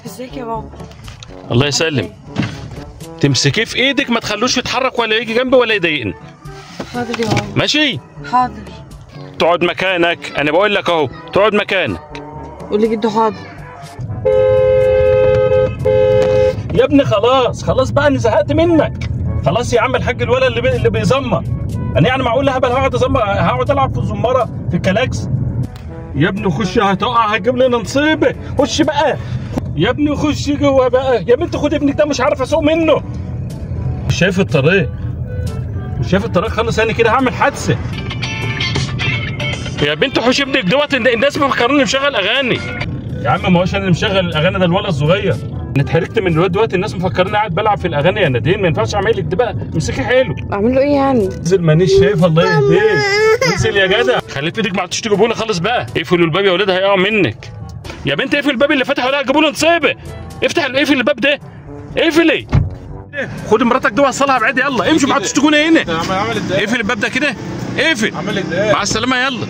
ازيك يا بابا؟ الله يسلم. تمسكيه في ايدك، ما تخلوش يتحرك ولا يجي جنبي ولا يضايقني. حاضر يا بابا. ماشي؟ حاضر. تقعد مكانك، انا بقول لك اهو تقعد مكانك. قول لي جدو حاضر. يا ابني خلاص بقى، انا زهقت منك. خلاص يا عم الحاج، الولد اللي بيزمر. انا يعني معقول هبل هقعد ازمر، هقعد العب في الزماره في الكلاكس؟ يا ابني خش، هتقع هتجيب لنا نصيبه. خش بقى يا ابني، خش جوه بقى يا بنت. خد ابنك ده، مش عارف اسوق منه. مش شايف الطريق، مش شايف الطريق خالص. انا كده هعمل حادثه. يا بنت حوش ابنك دوت، الناس مفكروني مشغل اغاني. يا عم ما هوش انا اللي مشغل الاغاني، ده الولد الصغير. انا اتحركت من الواد دلوقتي، الناس مفكروني قاعد بلعب في الاغاني. يا نادين ما ينفعش اعمل لك ده بقى. امسكي حلو. اعمل له ايه يعني؟ انزل، مانيش شايف. الله يهديك، انزل يا جدع. خلي في ايدك، ما عدتوش تجيبوا لي خالص بقى. اقفلوا الباب يا ولاد، هيقعوا منك. يا بنت اقفل الباب اللي فتحه، ولا هتجيبوا له نصيبه. اقفل الباب ده، اقفلي. خد مراتك دي وصلها بعيد، يلا امشوا، ما عدتوش تكونوا هنا. عمل ازاي؟ اقفل الباب ده كده، اقفل. عمل ازاي؟ مع السلامه، يلا.